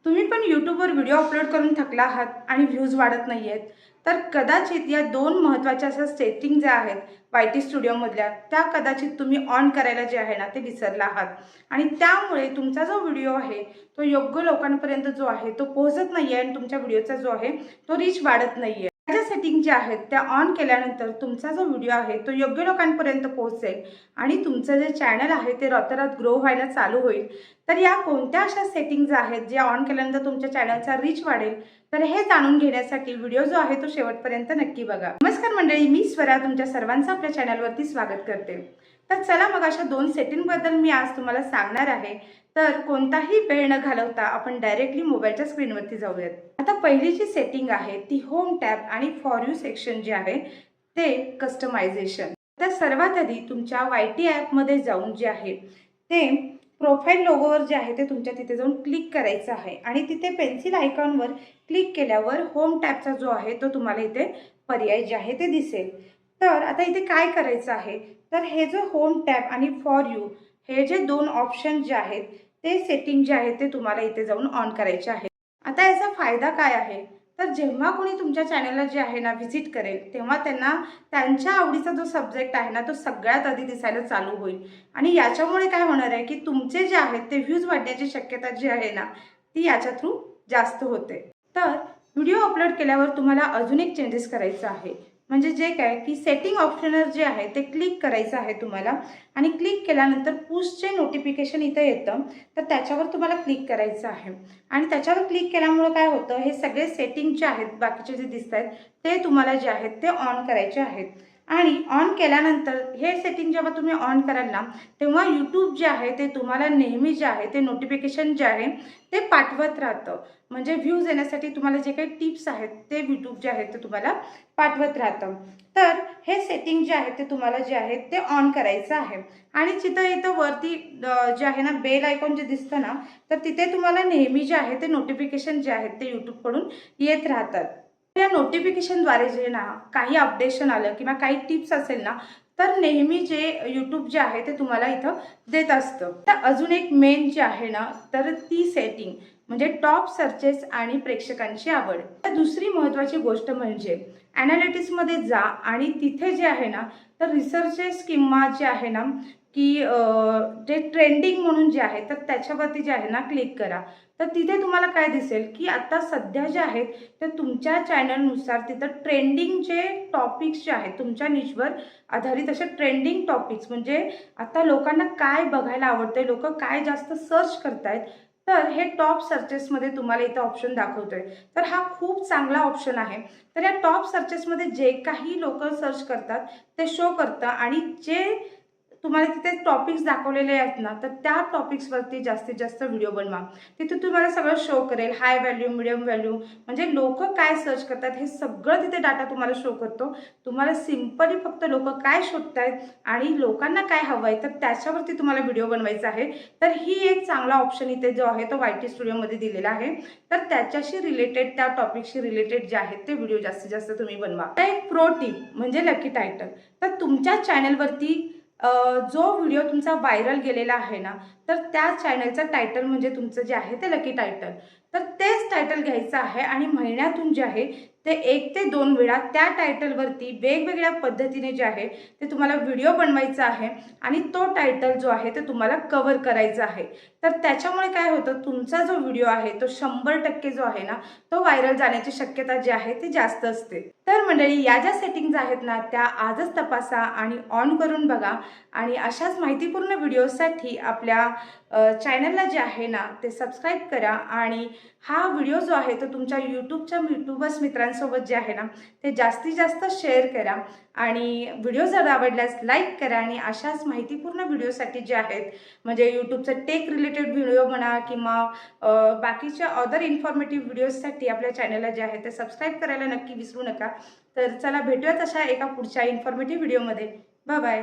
तुम्ही पण यूट्यूबवर व्हिडिओ अपलोड करून थकला आहात आणि व्ह्यूज वाढत नाही आहेत, तर कदाचित या दोन महत्त्वाच्या अशा सेटिंग ज्या आहेत YT स्टुडिओमधल्या, त्या कदाचित तुम्ही ऑन करायला जे आहे ना ते विसरला आहात. आणि त्यामुळे तुमचा जो व्हिडिओ आहे तो योग्य लोकांपर्यंत जो आहे तो पोहोचत नाही आहे आणि तुमच्या व्हिडिओचा जो आहे तो रीच वाढत नाही आहे. ज्या सेटिंग ज्या आहेत त्या ऑन केल्यानंतर तुमचा जो व्हिडिओ आहे तो योग्य लोकांपर्यंत पोहोचेल आणि तुमचं जे चॅनल आहे ते रातोरात ग्रो व्हायला चालू होईल. तर या कोणत्या अशा सेटिंग्ज आहेत ज्या ऑन केल्यानंतर तुमच्या चॅनलचा रीच वाढेल, तर हे जाणून घेण्यासाठी व्हिडिओ जो आहे तो शेवटपर्यंत नक्की बघा. नमस्कार मंडळी, मी स्वरा तुमच्या सर्वांचं आपल्या चॅनलवरती स्वागत करते. तर चला मग अशा दोन सेटिंगबद्दल मी आज तुम्हाला सांगणार आहे. तर कोणताही वेळ न घालवता आपण डायरेक्टली मोबाईलच्या स्क्रीनवरती जाऊयात. आता पहिली जी सेटिंग आहे ती होम टॅब आणि फॉर यू सेक्शन जे आहे ते कस्टमायझेशन. तर सर्वात आधी तुमच्या YT ॲपमध्ये जाऊन जे आहे ते प्रोफाईल लोगोवर जे आहे ते तुमच्या तिथे जाऊन क्लिक करायचं आहे आणि तिथे पेन्सिल आयकॉनवर क्लिक केल्यावर होम टॅबचा जो आहे तो तुम्हाला इथे पर्याय जे आहे ते दिसेल. तर आता इथे काय करायचं आहे, तर हे जो होम टॅब आणि फॉर यू हे जे दोन ऑप्शन जे आहेत ते सेटिंग जे आहे ते तुम्हाला इथे जाऊन ऑन करायचे आहे. आता याचा फायदा काय आहे, तर जेव्हा कोणी तुमच्या चॅनलला जे आहे ना व्हिजिट करेल तेव्हा त्यांना त्यांच्या आवडीचा जो सब्जेक्ट आहे ना तो सगळ्यात आधी दिसायला चालू होईल. आणि याच्यामुळे काय होणार आहे की तुमचे जे आहेत ते व्ह्यूज वाढण्याची शक्यता जी आहे ना ती याच्या थ्रू जास्त होते. तर व्हिडिओ अपलोड केल्यावर तुम्हाला अजून एक चेंजेस करायचं आहे, म्हणजे जे काय की सेटिंग ऑप्शनर जे आहे ते क्लिक करायचं आहे तुम्हाला. आणि क्लिक केल्यानंतर पुशचे नोटिफिकेशन इथं येतं, तर त्याच्यावर तुम्हाला क्लिक करायचं आहे. आणि त्याच्यावर क्लिक केल्यामुळे काय होतं, हे सगळे सेटिंग जे आहेत बाकीचे जे दिसत आहेत ते तुम्हाला जे आहेत ते ऑन करायचे आहेत. आणि ऑन केल्यानंतर हे सेटिंग जेव्हा तुम्ही ऑन कराल ना तेव्हा यूट्यूब जे आहे ते तुम्हाला नेहमी जे आहे ते नोटिफिकेशन जे आहे ते पाठवत राहतं. म्हणजे व्ह्यूज येण्यासाठी तुम्हाला जे काही टिप्स आहेत ते यूट्यूब जे आहे ते तुम्हाला पाठवत राहतं. तर हे सेटिंग जे आहे ते तुम्हाला जे आहे ते ऑन करायचं आहे. आणि इथं वरती जे आहे ना बेल आयकॉन जे दिसतं ना, तर तिथे तुम्हाला नेहमी जे आहे ते नोटिफिकेशन जे आहेत ते यूट्यूबकडून येत राहतात. या नोटिफिकेशनद्वारे जे ना काही अपडेशन आलं किंवा काही टिप्स असेल ना, तर नेहमी जे यूट्यूब जे आहे ते तुम्हाला इथं देत असतं. तर अजून एक मेन जे आहे ना, तर ती सेटिंग म्हणजे टॉप सर्चेस आणि प्रेक्षकांची आवड. तर दुसरी महत्त्वाची गोष्ट म्हणजे ॲनालिटिक्समध्ये जा आणि तिथे जे आहे ना तर रिसर्चेस किंवा जे आहे ना की जे ट्रेंडिंग म्हणून जे आहे तर त्याच्यावरती जे आहे ना क्लिक करा. तर तिथे तुम्हाला काय दिसेल की आता सध्या जे आहेत तर तुमच्या चॅनलनुसार तिथं ट्रेंडिंग जे टॉपिक्स जे आहेत तुमच्या निशवर आधारित असे ट्रेंडिंग टॉपिक्स, म्हणजे आता लोकांना काय बघायला आवडतंय, लोक काय जास्त सर्च करतायत, तर हे टॉप सर्चेसमध्ये तुम्हाला इथं ऑप्शन दाखवतोय. तर हा खूप चांगला ऑप्शन आहे. तर या टॉप सर्चेसमध्ये जे काही लोक सर्च करतात ते शो करतं आणि जे तुम्हाला तिथे टॉपिक्स दाखवलेले आहेत ना तर त्या टॉपिक्सवरती जास्तीत जास्त व्हिडिओ बनवा. तिथे तुम्हाला सगळं शो करेल, हाय व्हॅल्यू, मिडियम व्हॅल्यू, म्हणजे लोक काय सर्च करतात हे सगळं तिथे डाटा तुम्हाला शो करतो. तुम्हाला सिम्पली फक्त लोक काय शोधतायत आणि लोकांना काय हवं आहे तर त्याच्यावरती तुम्हाला व्हिडिओ बनवायचा आहे. तर ही एक चांगला ऑप्शन इथे जो आहे तो YT स्टुडिओमध्ये दिलेला आहे. तर त्याच्याशी रिलेटेड, त्या टॉपिकशी रिलेटेड जे आहेत ते व्हिडिओ जास्तीत जास्त तुम्ही बनवा. आता एक प्रो टिप म्हणजे लकी टायटल. तर तुमच्या चॅनलवरती जो व्हिडिओ तुमचा व्हायरल गेलेला आहे ना तर त्या चॅनलचं टायटल म्हणजे तुमचं जे आहे ते लकी टायटल. तर तेच टायटल घ्यायचं आहे आणि महिन्यातून जे आहे ते 1 ते 2 वेळा त्या टायटलवरती वेगवेगळ्या पद्धतीने जे आहे ते तुम्हाला व्हिडिओ बनवायचा आहे आणि तो टायटल जो आहे ते तुम्हाला कव्हर करायचा आहे. तर त्याच्यामुळे काय होतं, तुमचा जो व्हिडिओ आहे तो 100% जो आहे ना तो व्हायरल जाण्याची शक्यता जी आहे ती जास्त असते. तर मंडळी, या ज्या सेटिंग्ज आहेत ना त्या आजच तपासा आणि ऑन करून बघा. आणि अशाच माहितीपूर्ण व्हिडिओसाठी आपल्या चॅनलला जे आहे ना ते सबस्क्राईब करा. आणि हा व्हिडिओ जो आहे तो तुमच्या यूट्यूबर्स मित्रांसोबत जे आहे ना ते जास्तीत जास्त शेअर करा. आणि व्हिडिओ जर आवडल्यास लाईक करा. आणि अशाच माहितीपूर्ण व्हिडिओसाठी जे आहेत म्हणजे यूट्यूबचं टेक रिलेटेड व्हिडिओ म्हणा किंवा बाकीच्या अदर इन्फॉर्मेटिव्ह व्हिडिओजसाठी आपल्या चॅनलला जे आहे ते सबस्क्राईब करायला नक्की विसरू नका. तर चला भेटूयात अशा एका पुढच्या इन्फॉर्मेटिव्ह व्हिडिओमध्ये. Bye bye.